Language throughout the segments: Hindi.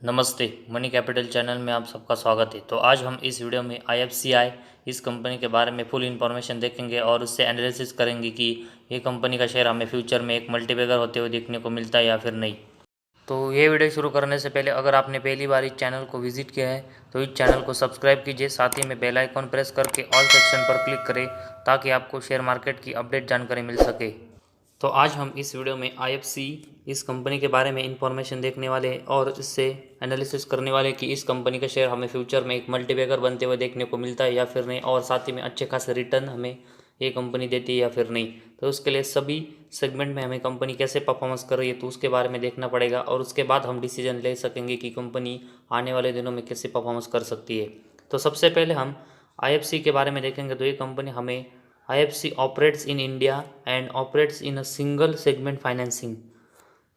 नमस्ते, मनी कैपिटल चैनल में आप सबका स्वागत है। तो आज हम इस वीडियो में IFCI इस कंपनी के बारे में फुल इन्फॉर्मेशन देखेंगे और उससे एनालिसिस करेंगे कि ये कंपनी का शेयर हमें फ्यूचर में एक मल्टीबैगर होते हुए देखने को मिलता है या फिर नहीं। तो ये वीडियो शुरू करने से पहले अगर आपने पहली बार इस चैनल को विजिट किया है तो इस चैनल को सब्सक्राइब कीजिए, साथ ही में बेल आइकॉन प्रेस करके ऑल सेक्शन पर क्लिक करें ताकि आपको शेयर मार्केट की अपडेट जानकारी मिल सके। तो आज हम इस वीडियो में IFC इस कंपनी के बारे में इंफॉर्मेशन देखने वाले हैं और इससे एनालिसिस करने वाले कि इस कंपनी का शेयर हमें फ्यूचर में एक मल्टीबैगर बनते हुए देखने को मिलता है या फिर नहीं, और साथ ही में अच्छे खासे रिटर्न हमें ये कंपनी देती है या फिर नहीं। तो उसके लिए सभी सेगमेंट में हमें कंपनी कैसे परफॉर्मेंस कर रही है तो उसके बारे में देखना पड़ेगा और उसके बाद हम डिसीजन ले सकेंगे कि कंपनी आने वाले दिनों में कैसे परफॉर्मेंस कर सकती है। तो सबसे पहले हम IFC के बारे में देखेंगे। तो ये कंपनी हमें IFC operates in India and operates in a single segment financing.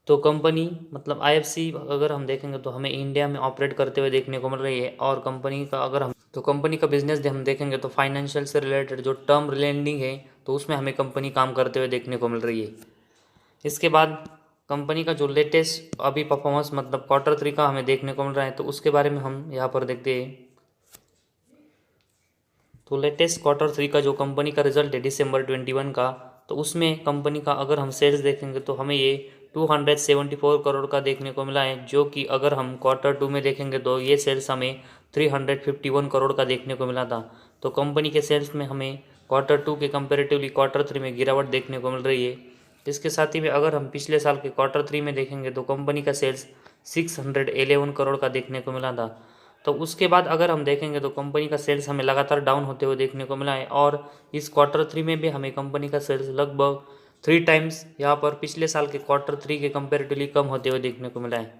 तो कंपनी मतलब IFC अगर हम देखेंगे तो हमें इंडिया में ऑपरेट करते हुए देखने को मिल रही है, और कंपनी का अगर हम कंपनी का बिजनेस हम देखेंगे तो फाइनेंशियल से रिलेटेड जो टर्म लेंडिंग है तो उसमें हमें कंपनी काम करते हुए देखने को मिल रही है। इसके बाद कंपनी का जो लेटेस्ट अभी परफॉर्मेंस मतलब Q3 का हमें देखने को मिल रहा है तो उसके बारे में हम यहाँ पर देखते हैं। तो लेटेस्ट Q3 का जो कंपनी का रिजल्ट है दिसंबर 21 का, तो उसमें कंपनी का अगर हम सेल्स देखेंगे तो हमें ये 274 करोड़ का देखने को मिला है, जो कि अगर हम Q2 में देखेंगे तो ये सेल्स हमें 351 करोड़ का देखने को मिला था। तो कंपनी के सेल्स में हमें Q2 के कंपेरेटिवली Q3 में गिरावट देखने को मिल रही है। इसके साथ ही में अगर हम पिछले साल के Q3 में देखेंगे तो कंपनी का सेल्स 611 करोड़ का देखने को मिला था। तो उसके बाद अगर हम देखेंगे तो कंपनी का सेल्स हमें लगातार डाउन होते हुए देखने को मिला है, और इस Q3 में भी हमें कंपनी का सेल्स लगभग 3 टाइम्स यहाँ पर पिछले साल के Q3 के कंपेरेटिवली कम होते हुए देखने को मिला है।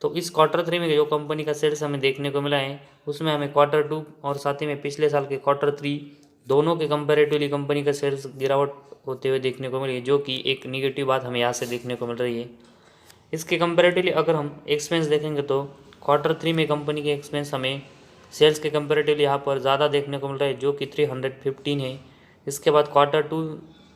तो इस Q3 में जो कंपनी का सेल्स हमें देखने को मिला है उसमें हमें Q2 और साथ ही में पिछले साल के Q3 दोनों के कंपेरेटिवली कंपनी का सेल्स गिरावट होते हुए देखने को मिली है, जो कि एक निगेटिव बात हमें यहाँ से देखने को मिल रही है। इसके कंपेरेटिवली अगर हम एक्सपेंस देखेंगे तो Q3 में कंपनी के एक्सपेंस हमें सेल्स के कंपेरेटिवली यहाँ पर ज़्यादा देखने को मिल रहा है, जो कि 315 है। इसके बाद Q2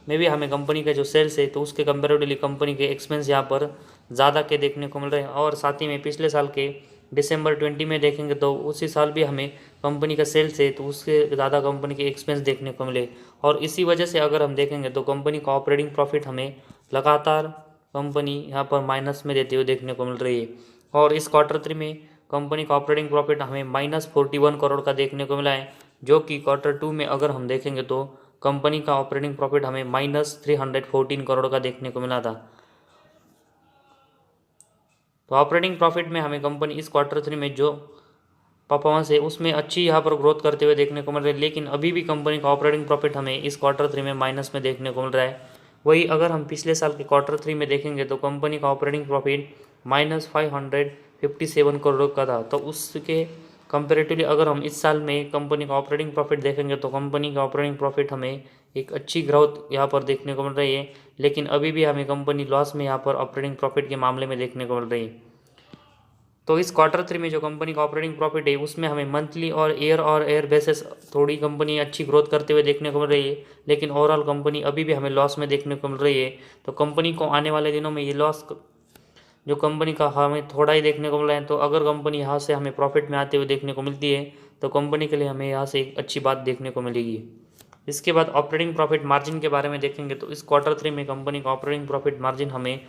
में भी हमें कंपनी का जो सेल्स है तो उसके कंपेरेटिवली कंपनी के एक्सपेंस यहाँ पर ज़्यादा के देखने को मिल रहे हैं, और साथ ही में पिछले साल के दिसंबर 20 में देखेंगे तो उसी साल भी हमें कंपनी का सेल्स है तो उससे ज़्यादा कंपनी के एक्सपेंस देखने को मिले। और इसी वजह से अगर हम देखेंगे तो कंपनी का ऑपरेटिंग प्रॉफिट हमें लगातार कंपनी यहाँ पर माइनस में देते हुए देखने को मिल रही है। और इस Q3 में कंपनी का ऑपरेटिंग प्रॉफिट हमें -41 करोड़ का देखने को मिला है, जो कि Q2 में अगर हम देखेंगे तो कंपनी का ऑपरेटिंग प्रॉफिट हमें -314 करोड़ का देखने को मिला था। तो ऑपरेटिंग प्रॉफिट में हमें कंपनी इस Q3 में जो परफॉर्मेंस है उसमें अच्छी यहाँ पर ग्रोथ करते हुए देखने को मिल रही है, लेकिन अभी भी कंपनी का ऑपरेटिंग प्रॉफिट हमें इस Q3 में माइनस में देखने को मिल रहा है। वही अगर हम पिछले साल के Q3 में देखेंगे तो कंपनी का ऑपरेटिंग प्रॉफिट -557 करोड़ का था। तो उसके कंपेरेटिवली अगर हम इस साल में कंपनी का ऑपरेटिंग प्रॉफिट देखेंगे तो कंपनी का ऑपरेटिंग प्रॉफिट हमें एक अच्छी ग्रोथ यहाँ पर देखने को मिल रही है, लेकिन अभी भी हमें कंपनी लॉस में यहाँ पर ऑपरेटिंग प्रॉफिट के मामले में देखने को मिल रही है। तो इस Q3 में जो कंपनी का ऑपरेटिंग प्रॉफिट है उसमें हमें मंथली और एयर बेसिस थोड़ी कंपनी अच्छी ग्रोथ करते हुए देखने को मिल रही है, लेकिन ओवरऑल कंपनी अभी भी हमें लॉस में देखने को मिल रही है। तो कंपनी को आने वाले दिनों में ये लॉस जो कंपनी का हमें थोड़ा ही देखने को मिल रहा है, तो अगर कंपनी यहाँ से हमें प्रॉफिट में आते हुए देखने को मिलती है तो कंपनी के लिए हमें यहाँ से एक अच्छी बात देखने को मिलेगी। इसके बाद ऑपरेटिंग प्रॉफिट मार्जिन के बारे में देखेंगे तो इस Q3 में कंपनी का ऑपरेटिंग प्रॉफिट मार्जिन हमें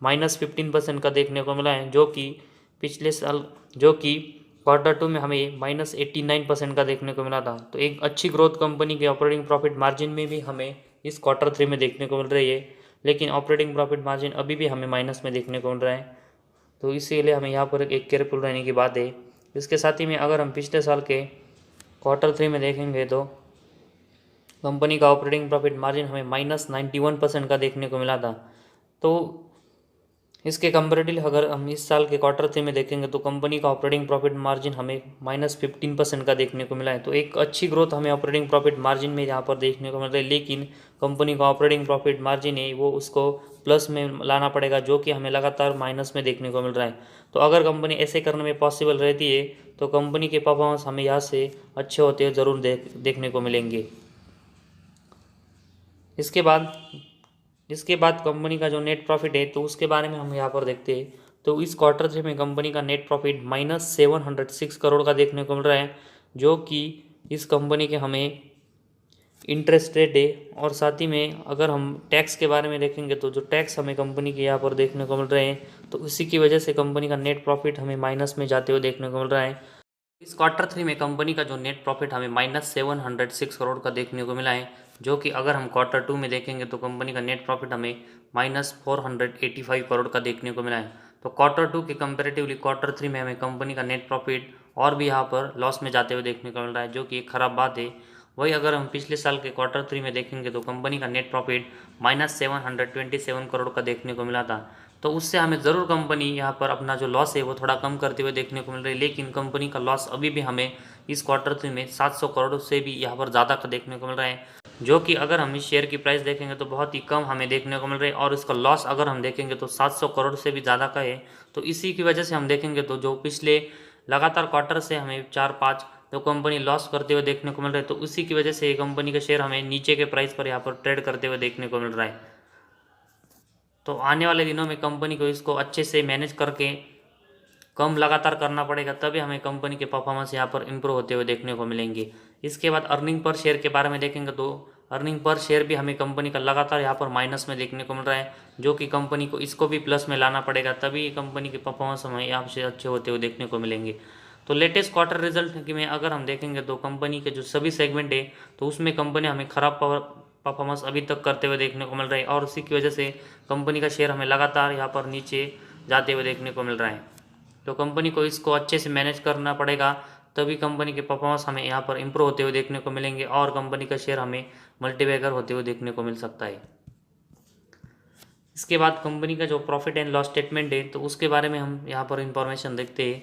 -15% का देखने को मिला है, जो कि पिछले साल Q2 में हमें -89% का देखने को मिला था। तो एक अच्छी ग्रोथ कंपनी के ऑपरेटिंग प्रॉफिट मार्जिन में भी हमें इस Q3 में देखने को मिल रही है, लेकिन ऑपरेटिंग प्रॉफिट मार्जिन अभी भी हमें माइनस में देखने को मिल रहा है। तो इसीलिए हमें यहाँ पर एक केयरफुल रहने की बात है। इसके साथ ही में अगर हम पिछले साल के Q3 में देखेंगे तो कंपनी का ऑपरेटिंग प्रॉफिट मार्जिन हमें -91% का देखने को मिला था। तो इसके कंपेरेटिवली अगर हम इस साल के Q3 में देखेंगे तो कंपनी का ऑपरेटिंग प्रॉफिट मार्जिन हमें -15% का देखने को मिला है। तो एक अच्छी ग्रोथ हमें ऑपरेटिंग प्रॉफिट मार्जिन में यहाँ पर देखने को मिल रही है, लेकिन कंपनी का ऑपरेटिंग प्रॉफिट मार्जिन है वो उसको प्लस में लाना पड़ेगा, जो कि हमें लगातार माइनस में देखने को मिल रहा है। तो अगर कंपनी ऐसे करने में पॉसिबल रहती है तो कंपनी के परफॉर्मेंस हमें यहाँ से अच्छे होते हुए ज़रूर देखने को मिलेंगे। इसके बाद कंपनी का जो नेट प्रॉफिट है तो उसके बारे में हम यहाँ पर देखते हैं। तो इस क्वार्टर 3 में कंपनी का नेट प्रॉफिट -706 करोड़ का देखने को मिल रहा है, जो कि इस कंपनी के हमें इंटरेस्ट रेट है। और साथ ही में अगर हम टैक्स के बारे में देखेंगे तो जो टैक्स हमें कंपनी के यहाँ पर देखने को मिल रहे हैं, तो उसी की वजह से कंपनी का नेट प्रॉफिट हमें माइनस में जाते हुए देखने को मिल रहा है। इस क्वार्टर 3 में कंपनी का जो नेट प्रॉफिट हमें -706 करोड़ का देखने को मिला है, जो कि अगर हम क्वार्टर 2 में देखेंगे तो कंपनी का नेट प्रॉफिट हमें -485 करोड़ का देखने को मिला है। तो क्वार्टर 2 के कंपेरेटिवली क्वार्टर 3 में हमें कंपनी का नेट प्रॉफिट और भी यहाँ पर लॉस में जाते हुए देखने को मिल रहा है, जो कि एक ख़राब बात है। वही अगर हम पिछले साल के क्वार्टर 3 में देखेंगे तो कंपनी का नेट प्रॉफिट -727 करोड़ का देखने को मिला था। तो उससे हमें ज़रूर कंपनी यहाँ पर अपना जो लॉस है वो थोड़ा कम करते हुए देखने को मिल रही है, लेकिन कंपनी का लॉस अभी भी हमें इस क्वार्टर 3 में 700 करोड़ से भी यहाँ पर ज़्यादा का देखने को मिल रहा है, जो कि अगर हम इस शेयर की प्राइस देखेंगे तो बहुत ही कम हमें देखने को मिल रही है। और इसका लॉस अगर हम देखेंगे तो 700 करोड़ से भी ज़्यादा का है। तो इसी की वजह से हम देखेंगे तो जो पिछले लगातार क्वार्टर से हमें 4-5 तो कंपनी लॉस करते हुए देखने को मिल रहा है, तो उसी की वजह से कंपनी का शेयर हमें नीचे के प्राइस पर यहाँ पर ट्रेड करते हुए देखने को मिल रहा है। तो आने वाले दिनों में कंपनी को इसको अच्छे से मैनेज करके कम लगातार करना पड़ेगा, तभी हमें कंपनी के परफॉर्मेंस यहाँ पर इम्प्रूव होते हुए देखने को मिलेंगे। इसके बाद अर्निंग पर शेयर के बारे में देखेंगे तो अर्निंग पर शेयर भी हमें कंपनी का लगातार यहाँ पर माइनस में देखने को मिल रहा है, जो कि कंपनी को इसको भी प्लस में लाना पड़ेगा, तभी कंपनी के परफॉर्मेंस हमें यहाँ से अच्छे होते हुए देखने को मिलेंगे। तो लेटेस्ट क्वार्टर रिजल्ट में अगर हम देखेंगे तो कंपनी के जो सभी सेगमेंट है तो उसमें कंपनी हमें खराब परफॉर्मेंस अभी तक करते हुए देखने को मिल रहा है, और उसी की वजह से कंपनी का शेयर हमें लगातार यहाँ पर नीचे जाते हुए देखने को मिल रहा है। तो कंपनी को इसको अच्छे से मैनेज करना पड़ेगा, तभी कंपनी के परफॉर्मेंस हमें यहाँ पर इम्प्रूव होते हुए देखने को मिलेंगे और कंपनी का शेयर हमें मल्टीबैगर होते हुए देखने को मिल सकता है। इसके बाद कंपनी का जो प्रॉफिट एंड लॉस स्टेटमेंट है तो उसके बारे में हम यहाँ पर इंफॉर्मेशन देखते हैं।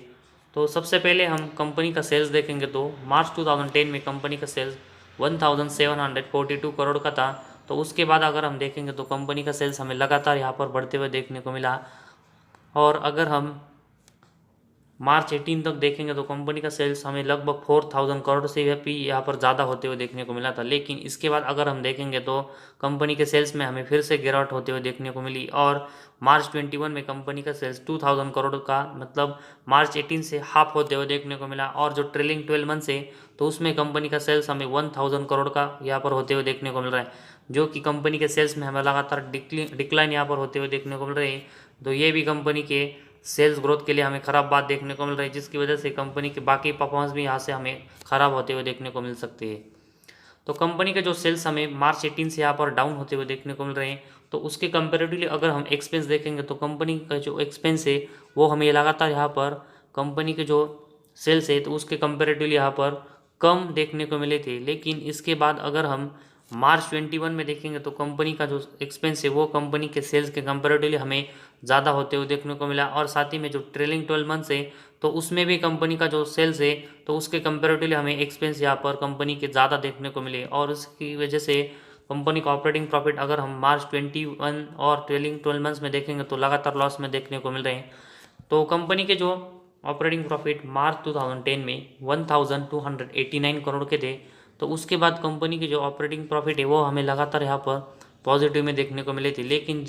तो सबसे पहले हम कंपनी का सेल्स देखेंगे तो मार्च 2010 में कंपनी का सेल्स 1742 करोड़ का था। तो उसके बाद अगर हम देखेंगे तो कंपनी का सेल्स हमें लगातार यहाँ पर बढ़ते हुए देखने को मिला, और अगर हम मार्च 18 तक देखेंगे तो कंपनी का सेल्स हमें लगभग 4000 करोड़ से भी यहाँ पर ज़्यादा होते हुए देखने को मिला था। लेकिन इसके बाद अगर हम देखेंगे तो कंपनी के सेल्स में हमें फिर से गिरावट होते हुए देखने को मिली, और मार्च 21 में कंपनी का सेल्स 2000 करोड़ का मतलब मार्च 18 से हाफ होते हुए देखने को मिला। और जो ट्रेलिंग 12 मंथ्स है तो उसमें कंपनी का सेल्स हमें 1000 करोड़ का यहाँ पर होते हुए देखने को मिल रहा है, जो कि कंपनी के सेल्स में हमें लगातार डिक्लाइन यहाँ पर होते हुए देखने को मिल रही है। तो ये भी कंपनी के सेल्स ग्रोथ के लिए हमें ख़राब बात देखने को मिल रही है, जिसकी वजह से कंपनी के बाकी परफॉर्मेंस भी यहाँ से हमें ख़राब होते हुए देखने को मिल सकती है। तो कंपनी के जो सेल्स हमें मार्च 18 से यहाँ पर डाउन होते हुए देखने को मिल रहे हैं, तो उसके कंपेरेटिवली अगर हम एक्सपेंस देखेंगे तो कंपनी का जो एक्सपेंस है वो हमें लगातार यहाँ पर कंपनी के जो सेल्स है तो उसके कंपेरेटिवली यहाँ पर कम देखने को मिले थे। लेकिन इसके बाद अगर हम मार्च 21 में देखेंगे तो कंपनी का जो एक्सपेंस है वो कंपनी के सेल्स के कंपेरेटिवली हमें ज़्यादा होते हुए देखने को मिला, और साथ ही में जो ट्रेलिंग 12 मंथ्स है तो उसमें भी कंपनी का जो सेल्स है तो उसके कंपेरेटिवली हमें एक्सपेंस यहाँ पर कंपनी के ज़्यादा देखने को मिले, और उसकी वजह से कंपनी का ऑपरेटिंग प्रॉफिट अगर हम मार्च 21 और ट्रेलिंग 12 मंथ्स में देखेंगे तो लगातार लॉस में देखने को मिल रहे हैं। तो कंपनी के जो ऑपरेटिंग प्रॉफिट मार्च 2010 में 1289 करोड़ के थे, तो उसके बाद कंपनी की जो ऑपरेटिंग प्रॉफिट है वो हमें लगातार यहाँ पर पॉजिटिव में देखने को मिले थे। लेकिन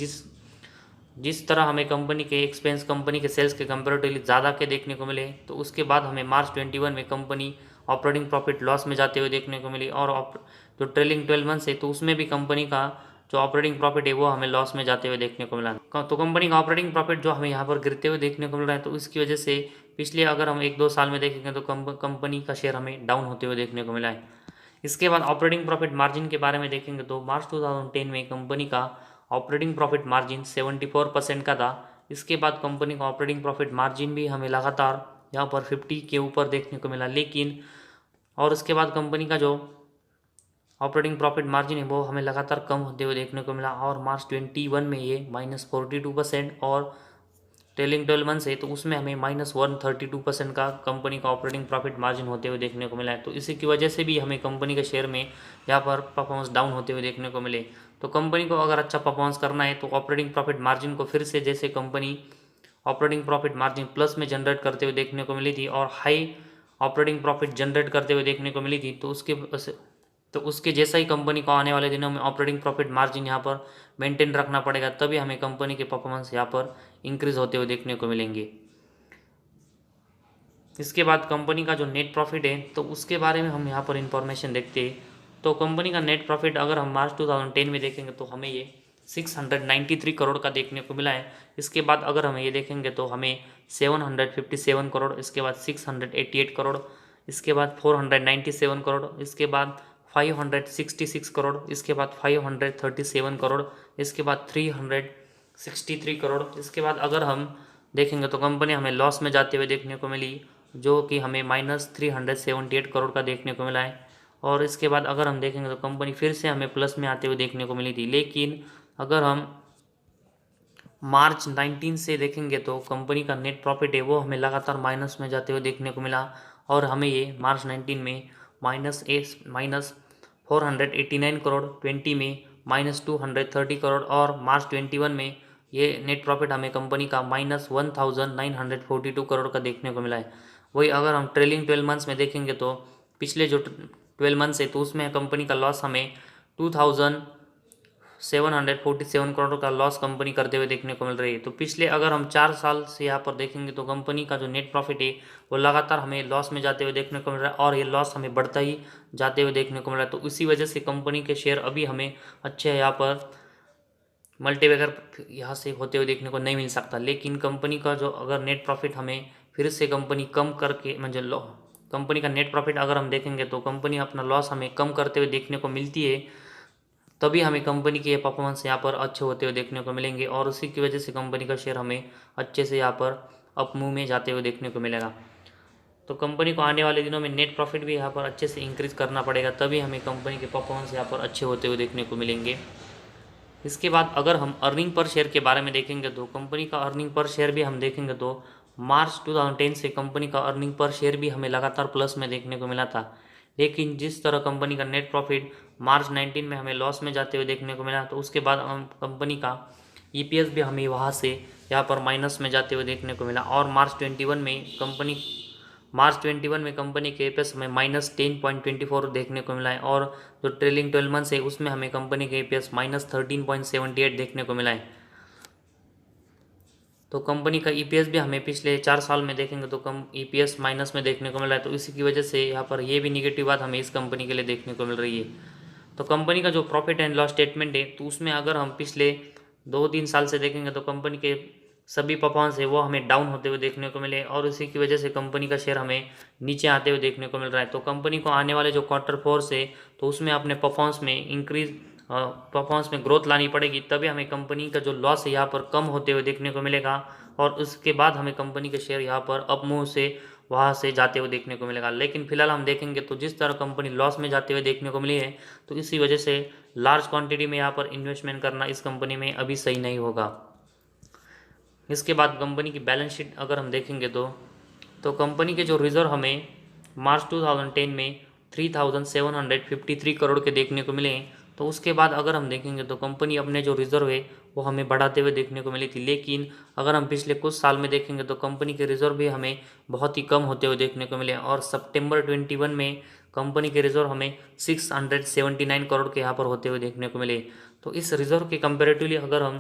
जिस तरह हमें कंपनी के एक्सपेंस कंपनी के सेल्स के कंपेरेटिवली ज़्यादा के देखने को मिले, तो उसके बाद हमें मार्च 21 में कंपनी ऑपरेटिंग प्रॉफिट लॉस में जाते हुए देखने को मिली, और जो ट्रेलिंग 12 मंथ्स है तो उसमें भी कंपनी का जो ऑपरेटिंग प्रॉफिट है वो हमें लॉस में जाते हुए देखने को मिला। तो कंपनी का ऑपरेटिंग प्रॉफिट जो हमें यहाँ पर गिरते हुए देखने को मिल रहा है, तो इसकी वजह से पिछले अगर हम 1-2 साल में देखेंगे तो कंपनी का शेयर हमें डाउन होते हुए देखने को मिला है। इसके बाद ऑपरेटिंग प्रॉफिट मार्जिन के बारे में देखेंगे तो मार्च 2010 में कंपनी का ऑपरेटिंग प्रॉफिट मार्जिन 74% का था। इसके बाद कंपनी का ऑपरेटिंग प्रॉफिट मार्जिन भी हमें लगातार यहाँ पर 50 के ऊपर देखने को मिला, लेकिन और उसके बाद कंपनी का जो ऑपरेटिंग प्रॉफिट मार्जिन है वो हमें लगातार कम होते हुए देखने को मिला, और मार्च 21 में ये -42% और ट्रेलिंग 12 मंथ्स है तो उसमें हमें -132% का कंपनी का ऑपरेटिंग प्रॉफिट मार्जिन होते हुए देखने को मिला है। तो इसी की वजह से भी हमें कंपनी के शेयर में यहाँ पर परफॉर्मेंस डाउन होते हुए देखने को मिले। तो कंपनी को अगर अच्छा परफॉर्मेंस करना है तो ऑपरेटिंग प्रॉफिट मार्जिन को फिर से जैसे company operating profit margin plus में जनरेट करते हुए देखने को मिली थी और हाई ऑपरेटिंग प्रॉफिट जनरेट करते हुए देखने को मिली थी, तो उसके तो उसके जैसा ही कंपनी को आने वाले दिनों में ऑपरेटिंग प्रॉफिट मार्जिन यहाँ पर मेंटेन रखना पड़ेगा, तभी हमें कंपनी के परफॉर्मेंस यहाँ पर इंक्रीज होते हुए देखने को मिलेंगे। इसके बाद कंपनी का जो नेट प्रॉफिट है तो उसके बारे में हम यहाँ पर इंफॉर्मेशन देखते हैं। तो कंपनी का नेट प्रॉफिट अगर हम मार्च 2010 में देखेंगे तो हमें ये 693 करोड़ का देखने को मिला है। इसके बाद अगर हम ये देखेंगे तो हमें 757 करोड़, इसके बाद 688 करोड़, इसके बाद 497 करोड़, इसके बाद 566 करोड़, इसके बाद 537 करोड़, इसके बाद 363 करोड़। इसके बाद अगर हम देखेंगे तो कंपनी हमें लॉस में जाते हुए देखने को मिली, जो कि हमें -378 करोड़ का देखने को मिला है। और इसके बाद अगर हम देखेंगे तो कंपनी फिर से हमें प्लस में आते हुए देखने को मिली थी। लेकिन अगर हम मार्च 19 से देखेंगे तो कंपनी का नेट प्रॉफिट है वो हमें लगातार माइनस में जाते हुए देखने को मिला, और हमें ये मार्च 19 में -489 करोड़, 20 में -230 करोड़, और मार्च 21 में ये नेट प्रॉफिट हमें कंपनी का -1942 करोड़ का देखने को मिला है। वही अगर हम ट्रेलिंग 12 मंथ्स में देखेंगे तो पिछले जो 12 मंथ्स है तो उसमें कंपनी का लॉस हमें 2747 करोड़ का लॉस कंपनी करते हुए देखने को मिल रही है। तो पिछले अगर हम 4 साल से यहाँ पर देखेंगे तो कंपनी का जो नेट प्रॉफिट है वो लगातार हमें लॉस में जाते हुए देखने को मिल रहा है, और ये लॉस हमें बढ़ता ही जाते हुए देखने को मिल रहा है। तो इसी वजह से कंपनी के शेयर अभी हमें अच्छे यहाँ पर मल्टीबैगर यहाँ से होते हुए देखने को नहीं मिल सकता। लेकिन कंपनी का जो अगर नेट प्रॉफिट हमें फिर से कंपनी कम करके मतलब कंपनी का नेट प्रॉफिट अगर हम देखेंगे तो कंपनी अपना लॉस हमें कम करते हुए देखने को मिलती है, तभी हमें कंपनी के परफॉर्मेंस यहाँ पर अच्छे होते हुए देखने को मिलेंगे, और उसी की वजह से कंपनी का शेयर हमें अच्छे से यहाँ पर अप मूव में जाते हुए देखने को मिलेगा। तो कंपनी को आने वाले दिनों में नेट प्रॉफिट भी यहाँ पर अच्छे से इंक्रीज करना पड़ेगा, तभी हमें कंपनी के परफॉर्मेंस यहाँ पर अच्छे होते हुए देखने को मिलेंगे। इसके बाद अगर हम अर्निंग पर शेयर के बारे में देखेंगे तो कंपनी का अर्निंग पर शेयर भी हम देखेंगे तो मार्च 2010 से कंपनी का अर्निंग पर शेयर भी हमें लगातार प्लस में देखने को मिला था। लेकिन जिस तरह कंपनी का नेट प्रॉफिट मार्च 19 में हमें लॉस में जाते हुए देखने को मिला, तो उसके बाद हम कंपनी का ईपीएस भी हमें वहाँ से यहाँ पर माइनस में जाते हुए देखने को मिला, और मार्च 21 में कंपनी के एपीएस में -10.24 देखने को मिला है, और जो ट्रेलिंग 12 मंथ्स है उसमें हमें कंपनी के एपीएस -13.78 देखने को मिला है। तो कंपनी का ईपीएस भी हमें पिछले 4 साल में देखेंगे तो कम ईपीएस माइनस में देखने को मिला है। तो इसी की वजह से यहाँ पर ये भी निगेटिव बात हमें इस कंपनी के लिए देखने को मिल रही है। तो कंपनी का जो प्रॉफिट एंड लॉस स्टेटमेंट है तो उसमें अगर हम पिछले 2-3 साल से देखेंगे तो कंपनी के सभी परफॉर्मेंस है वो हमें डाउन होते हुए देखने को मिले, और इसी की वजह से कंपनी का शेयर हमें नीचे आते हुए देखने को मिल रहा है। तो कंपनी को आने वाले जो Q4 से तो उसमें अपने परफॉर्मेंस में ग्रोथ लानी पड़ेगी, तभी हमें कंपनी का जो लॉस है यहाँ पर कम होते हुए देखने को मिलेगा, और उसके बाद हमें कंपनी के शेयर यहाँ पर अप मूव से वहाँ से जाते हुए देखने को मिलेगा। लेकिन फिलहाल हम देखेंगे तो जिस तरह कंपनी लॉस में जाते हुए देखने को मिली है, तो इसी वजह से लार्ज क्वांटिटी में यहाँ पर इन्वेस्टमेंट करना इस कंपनी में अभी सही नहीं होगा। इसके बाद कंपनी की बैलेंस शीट अगर हम देखेंगे तो कंपनी के जो रिजर्व हमें मार्च 2010 में 3753 करोड़ के देखने को मिले। तो उसके बाद अगर हम देखेंगे तो कंपनी अपने जो रिजर्व है वो हमें बढ़ाते हुए देखने को मिली थी। लेकिन अगर हम पिछले कुछ साल में देखेंगे तो कंपनी के रिजर्व भी हमें बहुत ही कम होते हुए देखने को मिले, और सितंबर 21 में कंपनी के रिजर्व हमें 679 करोड़ के यहाँ पर होते हुए देखने को मिले। तो इस रिजर्व के कंपेरेटिवली अगर हम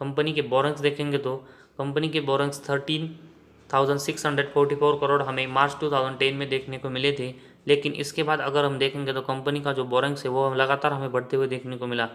कंपनी के बोरेंग्स देखेंगे तो कंपनी के बोरेंग्स 13,644 करोड़ हमें मार्च 2010 में देखने को मिले थे। लेकिन इसके बाद अगर हम देखेंगे तो कंपनी का जो बोरेंग्स है वो लगातार हमें बढ़ते हुए देखने को मिला।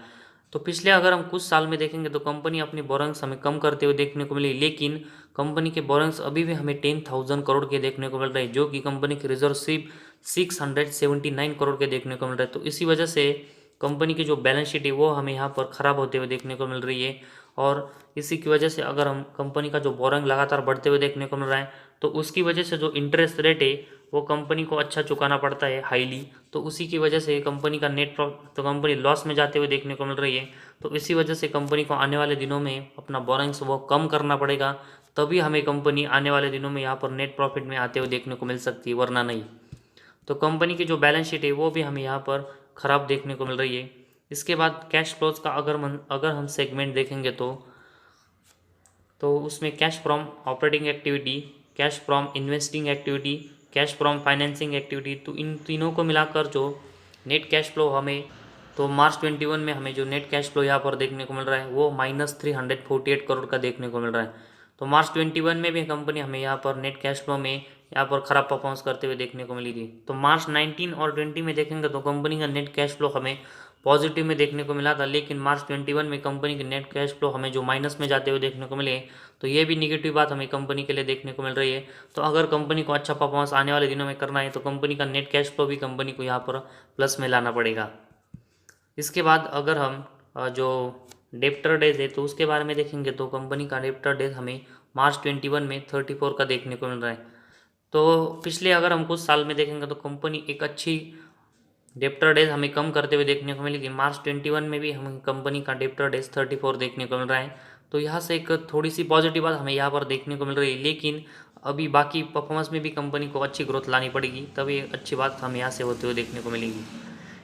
तो पिछले अगर हम कुछ साल में देखेंगे तो कंपनी अपनी बोरेंग्स हमें कम करते हुए देखने को मिली, लेकिन कंपनी के बोरेंग्स अभी भी हमें 10,000 करोड़ के देखने को मिल रहे हैं, जो कि कंपनी के रिजर्व सिर्फ 679 करोड़ के देखने को मिल रहे हैं। तो इसी वजह से कंपनी की जो बैलेंस शीट है वो हमें यहाँ पर ख़राब होते हुए देखने को मिल रही है, और इसी की वजह से अगर हम कंपनी का जो बोरिंग लगातार बढ़ते हुए देखने को मिल रहा है तो उसकी वजह से जो इंटरेस्ट रेट है वो कंपनी को अच्छा चुकाना पड़ता है हाईली। तो उसी की वजह से कंपनी का तो कंपनी लॉस में जाते हुए देखने को मिल रही है। तो इसी वजह से कंपनी को आने वाले दिनों में अपना बोरिंग्स वो कम करना पड़ेगा, तभी हमें कंपनी आने वाले दिनों में यहाँ पर नेट प्रॉफिट में आते हुए देखने को मिल सकती है, वरना नहीं। तो कंपनी की जो बैलेंस शीट है वो भी हमें यहाँ पर ख़राब देखने को मिल रही है। इसके बाद कैश फ्लोज का अगर हम सेगमेंट देखेंगे तो उसमें cash from operating activity, cash from investing activity, cash from financing activity, तो इन तीनों को मिलाकर जो नेट कैश फ्लो हमें तो मार्च 21 में हमें जो नेट कैश फ्लो यहाँ पर देखने को मिल रहा है वो -348 करोड़ का देखने को मिल रहा है। तो मार्च 21 में भी कंपनी हमें यहाँ पर नेट कैश फ्लो में यहाँ पर ख़राब परफॉर्मेंस करते हुए देखने को मिली थी। तो मार्च 19 और 20 में देखेंगे तो कंपनी का नेट कैश फ्लो हमें पॉजिटिव में देखने को मिला था, लेकिन मार्च 21 में कंपनी के नेट कैश फ्लो हमें जो माइनस में जाते हुए देखने को मिले, तो ये भी निगेटिव बात हमें कंपनी के लिए देखने को मिल रही है। तो अगर कंपनी को अच्छा परफॉर्मेंस आने वाले दिनों में करना है तो कंपनी का नेट कैश फ्लो भी कंपनी को यहाँ पर प्लस में लाना पड़ेगा। इसके बाद अगर हम जो डेप्टर डेज है तो उसके बारे में देखेंगे तो कंपनी का डेप्टर डेज हमें मार्च 21 में 34 का देखने को मिल रहा है। तो पिछले अगर हम कुछ साल में देखेंगे तो कंपनी एक अच्छी डेप्टर डेज हमें कम करते हुए देखने को मिलेगी। मार्च 21 में भी हमें कंपनी का डेप्टर डेज 34 देखने को मिल रहा है। तो यहाँ से एक थोड़ी सी पॉजिटिव बात हमें यहाँ पर देखने को मिल रही है, लेकिन अभी बाकी परफॉर्मेंस में भी कंपनी को अच्छी ग्रोथ लानी पड़ेगी, तभी अच्छी बात हमें यहाँ से होते हुए देखने को मिलेगी।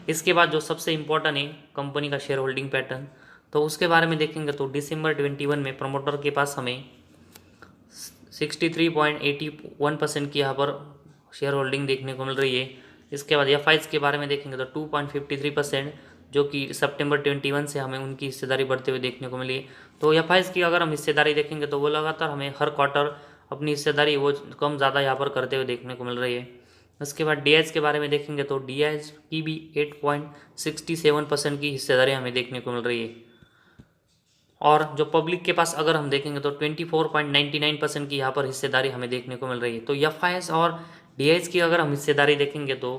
इसके बाद जो सबसे इम्पोर्टेंट है कंपनी का शेयर होल्डिंग पैटर्न, तो उसके बारे में देखेंगे तो दिसंबर 21 में प्रमोटर के पास हमें 63.81% की यहाँ पर शेयर होल्डिंग देखने को मिल रही है। इसके बाद एफ के बारे में देखेंगे तो 2.53%, जो कि सितंबर 21 से हमें उनकी हिस्सेदारी बढ़ते हुए देखने को मिली। तो एफ की अगर हम हिस्सेदारी देखेंगे तो वो लगातार हमें हर क्वार्टर अपनी हिस्सेदारी वो कम ज़्यादा यहाँ पर करते हुए देखने को मिल रही है। उसके बाद डी के बारे में देखेंगे तो डी की भी 8.67% की हिस्सेदारी हमें देखने को मिल रही है। और जो पब्लिक के पास अगर हम देखेंगे तो 24.99% की यहाँ पर हिस्सेदारी हमें देखने को मिल रही है। तो एफ और डी की अगर हम हिस्सेदारी देखेंगे तो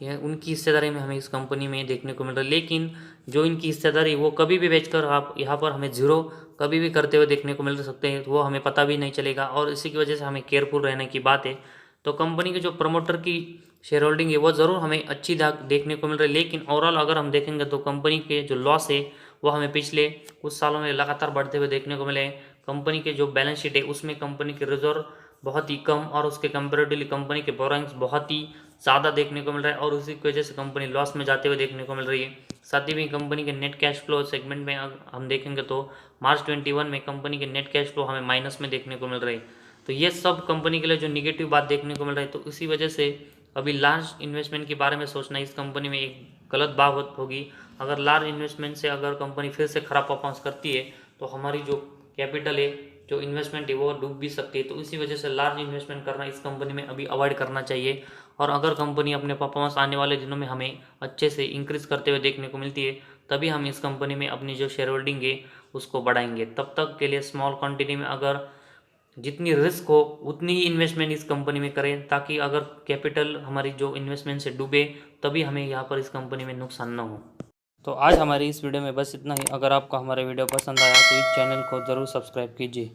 यह उनकी हिस्सेदारी में हमें इस कंपनी में देखने को मिल रहा है, लेकिन जो इनकी हिस्सेदारी वो कभी भी बेचकर आप यहाँ पर हमें जीरो कभी भी करते हुए देखने को मिल सकते हैं, वो हमें पता भी नहीं चलेगा। और इसी की वजह से हमें केयरफुल रहने की बात है। तो कंपनी के जो प्रमोटर की शेयर होल्डिंग है वो ज़रूर हमें अच्छी देखने को मिल रही है, लेकिन ओवरऑल अगर हम देखेंगे तो कंपनी के जो लॉस है वो हमें पिछले कुछ सालों में लगातार बढ़ते हुए देखने को मिले। कंपनी के जो बैलेंस शीट है उसमें कंपनी के रिजर्व बहुत ही कम और उसके कंपेरेटिवली कंपनी के बोरोइंग्स बहुत ही ज़्यादा देखने को मिल रहा है, और उसी की वजह से कंपनी लॉस में जाते हुए देखने को मिल रही है। साथ ही भी कंपनी के नेट कैश फ्लो सेगमेंट में हम देखेंगे तो मार्च 21 में कंपनी के नेट कैश फ्लो हमें माइनस में देखने को मिल रही है। तो ये सब कंपनी के लिए जो निगेटिव बात देखने को मिल रही है, तो इसी वजह से अभी लार्ज इन्वेस्टमेंट के बारे में सोचना इस कंपनी में एक गलत बात होगी। अगर लार्ज इन्वेस्टमेंट से अगर कंपनी फिर से खराब परफॉर्मेंस करती है तो हमारी जो कैपिटल है, जो इन्वेस्टमेंट है वो डूब भी सकती है। तो इसी वजह से लार्ज इन्वेस्टमेंट करना इस कंपनी में अभी अवॉइड करना चाहिए। और अगर कंपनी अपने परफॉर्मेंस आने वाले दिनों में हमें अच्छे से इंक्रीज करते हुए देखने को मिलती है, तभी हम इस कंपनी में अपनी जो शेयर होल्डिंग है उसको बढ़ाएंगे। तब तक के लिए स्मॉल क्वांटिटी में अगर जितनी रिस्क हो उतनी ही इन्वेस्टमेंट इस कंपनी में करें, ताकि अगर कैपिटल हमारी जो इन्वेस्टमेंट से डूबे तभी हमें यहाँ पर इस कंपनी में नुकसान न हो। तो आज हमारी इस वीडियो में बस इतना ही। अगर आपको हमारा वीडियो पसंद आया तो इस चैनल को ज़रूर सब्सक्राइब कीजिए।